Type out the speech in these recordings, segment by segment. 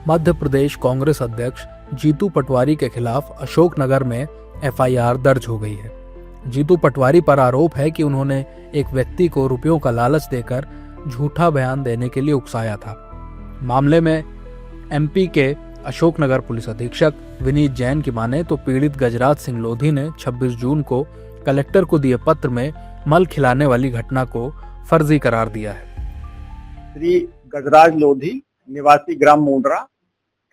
मध्य प्रदेश कांग्रेस अध्यक्ष जीतू पटवारी के खिलाफ अशोकनगर में एफआईआर दर्ज हो गई है। जीतू पटवारी पर आरोप है कि उन्होंने एक व्यक्ति को रुपयों का लालच देकर झूठा बयान देने के लिए उकसाया था। मामले में एमपी के अशोकनगर पुलिस अधीक्षक विनीत जैन की माने तो पीड़ित गजराज सिंह लोधी ने 26 जून को कलेक्टर को दिए पत्र में मल खिलाने वाली घटना को फर्जी करार दिया है। श्री गजराज लोधी निवासी ग्राम मुंडरा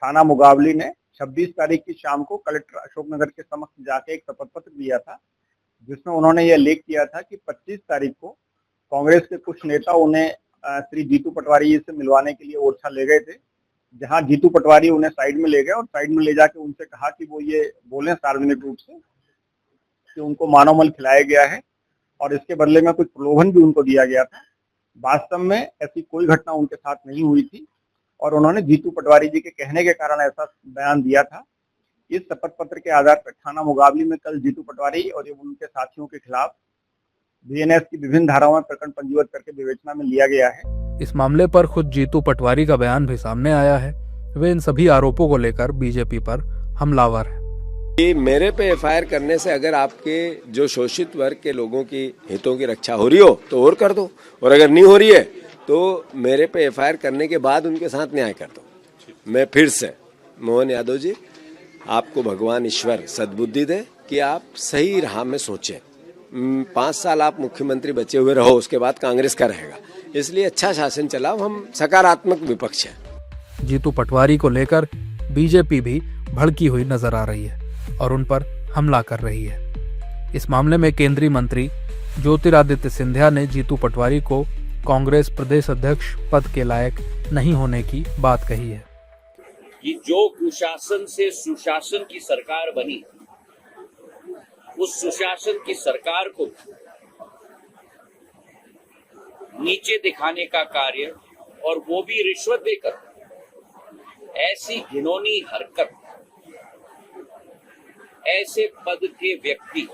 थाना मुगावली ने 26 तारीख की शाम को कलेक्टर अशोकनगर के समक्ष जाके एक शपथ पत्र दिया था, जिसमें उन्होंने यह लेख किया था कि 25 तारीख को कांग्रेस के कुछ नेता उन्हें श्री जीतू पटवारी जी से मिलवाने के लिए ओरछा ले गए थे, जहां जीतू पटवारी उन्हें साइड में ले गए और साइड में ले जाके उनसे कहा कि वो ये बोलें सार्वजनिक रूप से कि उनको मानव मल खिलाया गया है और इसके बदले में कुछ प्रलोभन भी उनको दिया गया था। वास्तव में ऐसी कोई घटना उनके साथ नहीं हुई थी और उन्होंने जीतू पटवारी जी के कहने के कारण ऐसा बयान दिया था। इस शपथ पत्र के आधार पर थाना मुगावली में कल जीतू पटवारी और उनके साथियों के खिलाफ बीएनएस की विभिन्न धाराओं में प्रकरण पंजीबद्ध करके विवेचना में लिया गया है। इस मामले पर खुद जीतू पटवारी का बयान भी सामने आया है। वे इन सभी आरोपों को लेकर बीजेपी पर हमलावर है। कि मेरे पे एफआईआर करने से अगर आपके जो शोषित वर्ग के लोगों की हितों की रक्षा हो रही हो तो और कर दो, और अगर नहीं हो रही है तो मेरे पे एफआईआर करने के बाद उनके साथ न्याय कर दो। मैं फिर से मोहन यादव जी, आपको भगवान ईश्वर सद्बुद्धि दे कि आप सही राह में सोचें। 5 साल आप मुख्यमंत्री बचे हुए रहो, उसके बाद कांग्रेस का रहेगा, इसलिए अच्छा शासन चलाओ। हम सकारात्मक विपक्ष हैं। जीतू पटवारी को लेकर बीजेपी भी भड़की हुई नजर आ रही है और उन पर हमला कर रही है। इस मामले में केंद्रीय मंत्री ज्योतिरादित्य सिंधिया ने जीतू पटवारी को कांग्रेस प्रदेश अध्यक्ष पद के लायक नहीं होने की बात कही है। कि जो कुशासन से सुशासन की सरकार बनी, उस सुशासन की सरकार को नीचे दिखाने का कार्य, और वो भी रिश्वत देकर, ऐसी घिनौनी हरकत ऐसे पद के व्यक्ति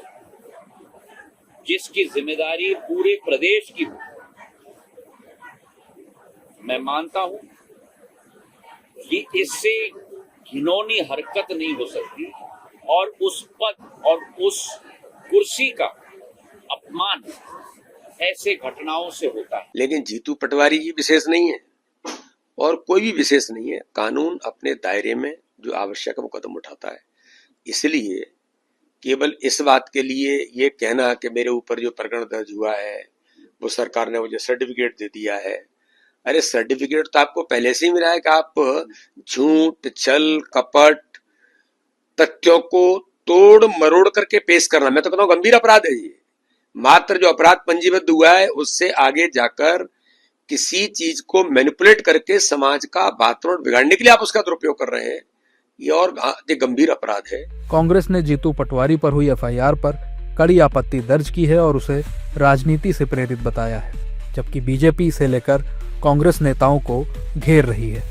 जिसकी जिम्मेदारी पूरे प्रदेश की हो, मैं मानता हूं कि इससे घिनौनी हरकत नहीं हो सकती और उस पद और उस कुर्सी का अपमान ऐसे घटनाओं से होता है। लेकिन जीतू पटवारी जी विशेष नहीं है और कोई भी विशेष नहीं है। कानून अपने दायरे में जो आवश्यक है वो कदम उठाता है। इसलिए केवल इस बात के लिए ये कहना कि मेरे ऊपर जो प्रकरण दर्ज हुआ है वो सरकार ने मुझे सर्टिफिकेट दे दिया है, अरे सर्टिफिकेट तो आपको पहले से ही मिला है कि आप झूठ, छल, कपट, तथ्यों को तोड़ मरोड़ करके पेश करना, मैं तो कहता हूँ गंभीर अपराध है ये। मात्र जो अपराध पंजीबद्ध हुआ है उससे आगे जाकर किसी चीज को मैनिपुलेट करके समाज का वातावरण बिगाड़ने के लिए आप उसका दुरुपयोग कर रहे हैं, ये और गंभीर अपराध है। कांग्रेस ने जीतू पटवारी पर हुई एफआईआर पर कड़ी आपत्ति दर्ज की है और उसे राजनीति से प्रेरित बताया है, जबकि बीजेपी इसे लेकर कांग्रेस नेताओं को घेर रही है।